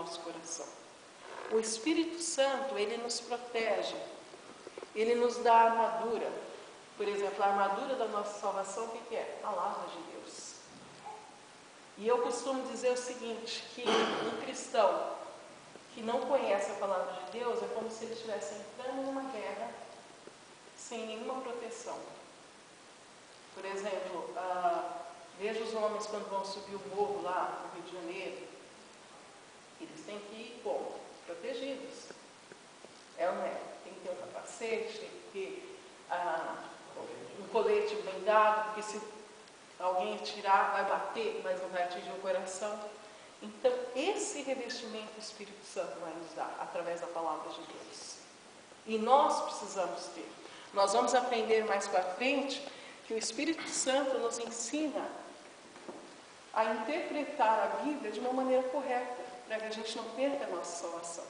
nosso coração. O Espírito Santo, ele nos protege, ele nos dá armadura. Por exemplo, a armadura da nossa salvação, o que é? A palavra de Deus. E eu costumo dizer o seguinte, que um cristão que não conhece a palavra de Deus é como se ele estivesse entrando numa guerra sem nenhuma proteção. Por exemplo, veja os homens quando vão subir o morro lá no Rio de Janeiro, eles têm que ir como? Protegidos. É ou não é? Tem que ter um capacete, tem que ter um colete blindado, porque se alguém atirar, vai bater, mas não vai atingir o coração. Então, esse revestimento o Espírito Santo vai nos dar, através da palavra de Deus. E nós precisamos ter. Nós vamos aprender mais para frente que o Espírito Santo nos ensina a interpretar a Bíblia de uma maneira correta, para que a gente não perca a nossa salvação.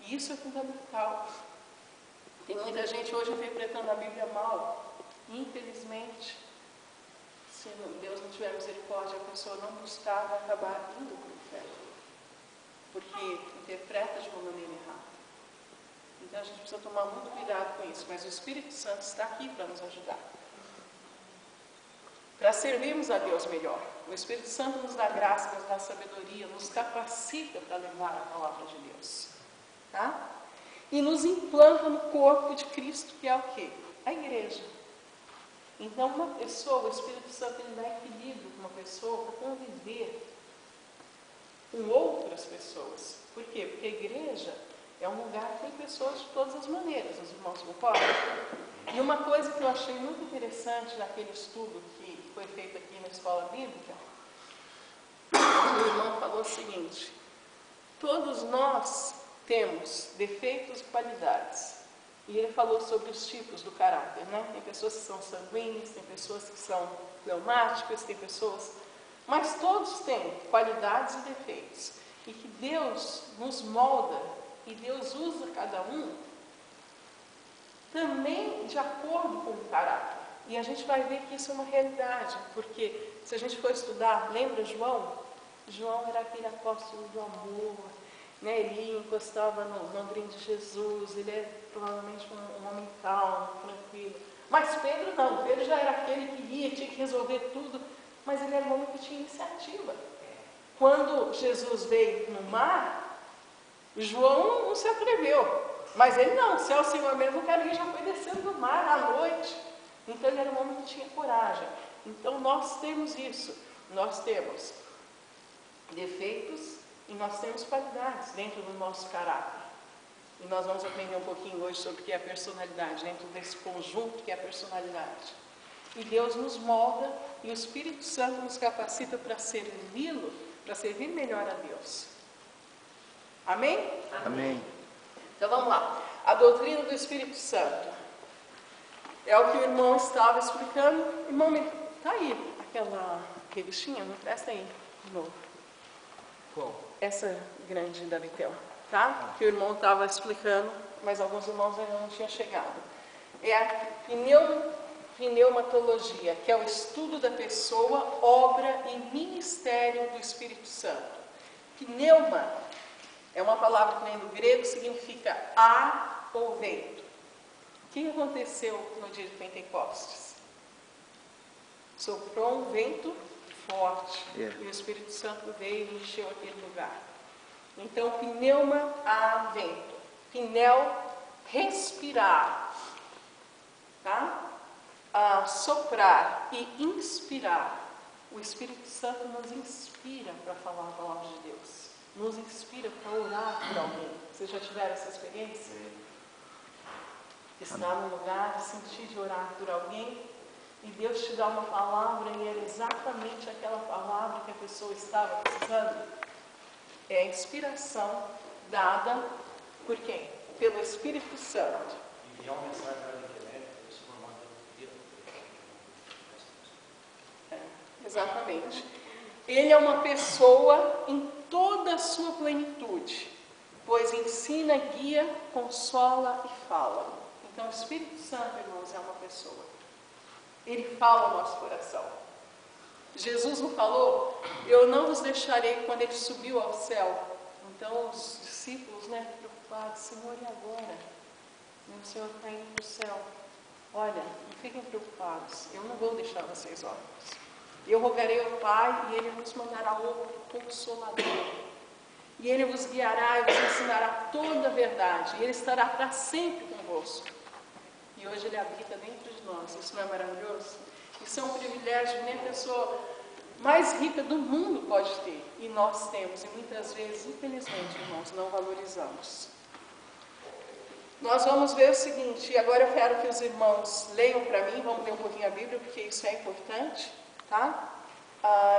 E isso é fundamental. Tem muita gente hoje interpretando a Bíblia mal. Infelizmente, se Deus não tiver misericórdia, a pessoa não buscar, vai acabar indo para o inferno. Porque interpreta de uma maneira errada. Então a gente precisa tomar muito cuidado com isso. Mas o Espírito Santo está aqui para nos ajudar. Para servirmos a Deus melhor. O Espírito Santo nos dá graça, nos dá sabedoria, nos capacita para levar a palavra de Deus. Tá? E nos implanta no corpo de Cristo, que é o quê? A igreja. Então uma pessoa, o Espírito Santo, ele dá equilíbrio para uma pessoa para conviver com outras pessoas. Por quê? Porque a igreja é um lugar que tem pessoas de todas as maneiras, os irmãos concordam? E uma coisa que eu achei muito interessante naquele estudo que foi feito aqui na escola bíblica, o irmão falou o seguinte: todos nós temos defeitos e qualidades. E ele falou sobre os tipos do caráter, né? Tem pessoas que são sanguíneas, tem pessoas que são fleumáticas, tem pessoas... Mas todos têm qualidades e defeitos. E que Deus nos molda, e Deus usa cada um também de acordo com o caráter. E a gente vai ver que isso é uma realidade, porque se a gente for estudar, lembra João? João era aquele apóstolo do amor, né? Ele encostava no ombrinho de Jesus, ele é provavelmente um homem calmo, tranquilo. Mas Pedro não, Pedro já era aquele que ia, tinha que resolver tudo, mas ele era um homem que tinha iniciativa. Quando Jesus veio no mar, João não se atreveu, mas ele não, se é o Senhor mesmo, o cara já foi descendo do mar à noite. Então ele era um homem que tinha coragem. Então nós temos isso, nós temos defeitos e nós temos qualidades dentro do nosso caráter. E nós vamos aprender um pouquinho hoje sobre o que é a personalidade, dentro desse conjunto que é a personalidade. E Deus nos molda e o Espírito Santo nos capacita para servi-lo, para servir melhor a Deus. Amém? Amém. Então vamos lá. A doutrina do Espírito Santo é o que o irmão estava explicando. Irmão, está aí aquela revistinha? Me presta aí de novo. Qual? Essa grande da Vitel, tá? Que o irmão estava explicando, mas alguns irmãos ainda não tinham chegado. É a pneumatologia, que é o estudo da pessoa, obra e ministério do Espírito Santo. Pneuma é uma palavra que vem do grego, significa ar ou vento. O que aconteceu no dia de Pentecostes? Soprou um vento forte e o Espírito Santo veio e encheu aquele lugar. Então, pneuma, ar, vento. Pneu, respirar. Tá? Soprar e inspirar. O Espírito Santo nos inspira para falar a palavra de Deus. Nos inspira para orar por alguém. Vocês já tiveram essa experiência? Estar num lugar e sentir de orar por alguém e Deus te dá uma palavra e era exatamente aquela palavra que a pessoa estava precisando. É a inspiração dada por quem? Pelo Espírito Santo. Enviar uma mensagem para a internet, isso formado Exatamente. Ele é uma pessoa em toda a sua plenitude, pois ensina, guia, consola e fala. Então, o Espírito Santo, irmãos, é uma pessoa. Ele fala ao nosso coração. Jesus não falou: eu não vos deixarei quando ele subiu ao céu. Não Então os discípulos, né, preocupados, Senhor, e agora? Meu Senhor está indo para o céu. Olha, não fiquem preocupados, eu não vou deixar vocês órfãos. Eu rogarei ao Pai e Ele vos mandará outro Consolador. E Ele vos guiará e vos ensinará toda a verdade. E Ele estará para sempre convosco. E hoje Ele habita dentro de nós. Isso não é maravilhoso? Isso é um privilégio que nem a pessoa mais rica do mundo pode ter. E nós temos. E muitas vezes, infelizmente, irmãos, não valorizamos. Nós vamos ver o seguinte. E agora eu quero que os irmãos leiam para mim. Vamos ler um pouquinho a Bíblia, porque isso é importante. Tá?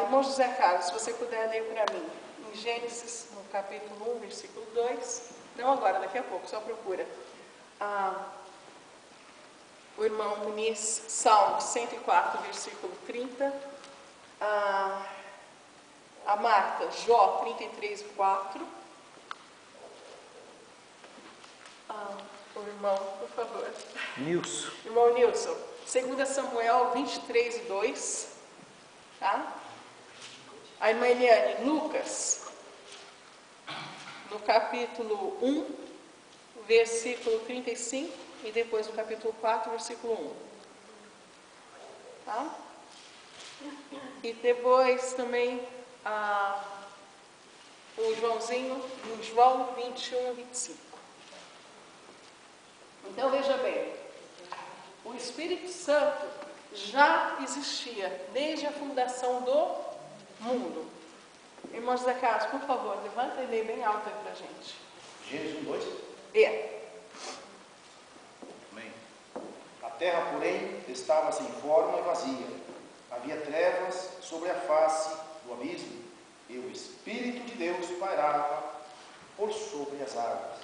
Irmão José Carlos, se você puder ler para mim. Em Gênesis, no capítulo 1, versículo 2. Não agora, daqui a pouco, só procura. O irmão Muniz, Salmo 104, versículo 30. A Marta, Jó 33, 4. O irmão, por favor. Nilson. Irmão Nilson, 2 Samuel 23, 2. Tá? A irmã Eliane, Lucas, no capítulo 1, versículo 35, e depois no capítulo 4, versículo 1. Tá? E depois também o Joãozinho, em João 21, 25. Então veja bem, o Espírito Santo já existia desde a fundação do mundo. Irmãos da casa, por favor, levanta e lê bem alto aí pra gente. Gênesis 1, 2. É. Amém. A terra, porém, estava sem forma e vazia. Havia trevas sobre a face do abismo, e o Espírito de Deus pairava por sobre as águas.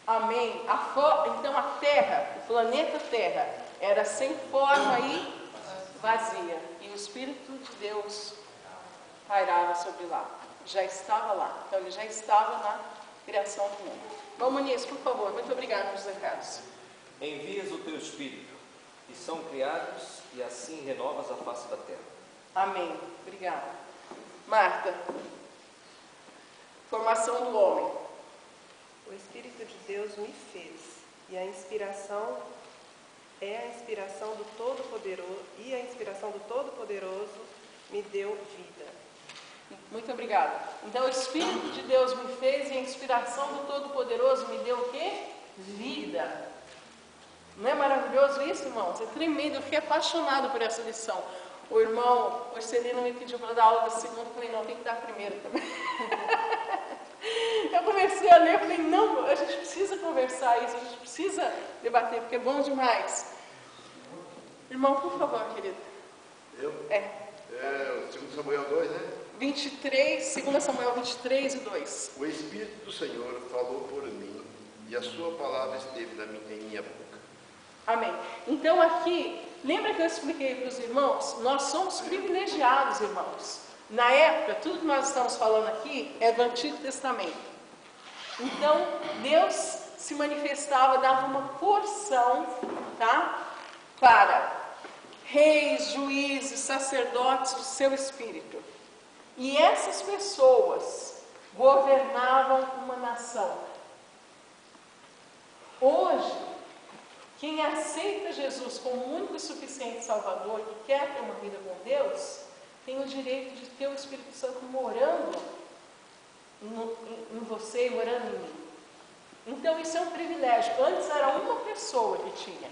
Amém. Então a terra, o planeta Terra, era sem forma e vazia. E o Espírito de Deus pairava sobre lá. Já estava lá. Então ele já estava na criação do mundo. Vamos nisso, por favor. Muito obrigada, José Carlos. Envias o teu Espírito, e são criados, e assim renovas a face da terra. Amém. Obrigada. Marta. Formação do homem. O Espírito de Deus me fez, e a inspiração é a inspiração do Todo-Poderoso, e a inspiração do Todo-Poderoso me deu vida. Muito obrigada. Então o Espírito de Deus me fez, e a inspiração do Todo-Poderoso me deu o quê? Vida. Não é maravilhoso isso, irmãos? É tremendo. Eu fiquei apaixonado por essa lição. O irmão Marcelino me pediu para dar aula da segunda, eu falei, não, tem que dar a primeira também. Eu comecei a ler, eu falei, não, a gente precisa conversar isso, a gente precisa debater, porque é bom demais. Irmão, por favor, querido. Eu? O 2 Samuel 2, né? 2 Samuel 23 e 2. O Espírito do Senhor falou por mim, e a sua palavra esteve em minha boca. Amém. Então aqui, lembra que eu expliquei para os irmãos? Nós somos privilegiados, irmãos. Na época, tudo que nós estamos falando aqui é do Antigo Testamento. Então, Deus se manifestava, dava uma porção, tá? Para reis, juízes, sacerdotes do seu Espírito. E essas pessoas governavam uma nação. Hoje, quem aceita Jesus como único e suficiente Salvador, que quer ter uma vida com Deus, tem o direito de ter o Espírito Santo morando em você e morando em mim. Então isso é um privilégio. Antes era uma pessoa que tinha.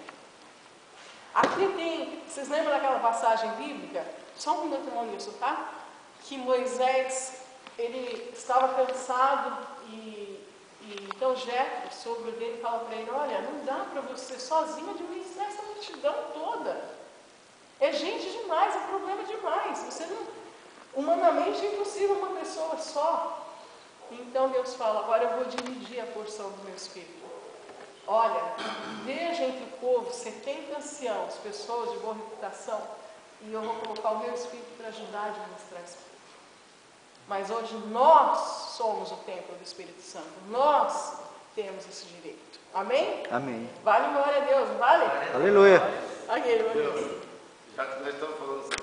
Aqui tem, vocês lembram daquela passagem bíblica? Só um minuto, irmão Nilson, tá? Que Moisés, ele estava cansado e então Jetro, sogro dele, fala para ele, olha, não dá para você sozinho administrar essa multidão toda. É gente demais, é problema demais. Você não, humanamente é impossível uma pessoa só. Então Deus fala, agora eu vou dividir a porção do meu Espírito. Olha, veja entre o povo 70 anciãos, pessoas de boa reputação, e eu vou colocar o meu Espírito para ajudar a administrar esse povo. Mas hoje nós somos o templo do Espírito Santo. Nós temos esse direito. Amém? Amém. Vale glória a Deus, não vale? Aleluia. Aqui, irmão. Já que nós estamos falando sobre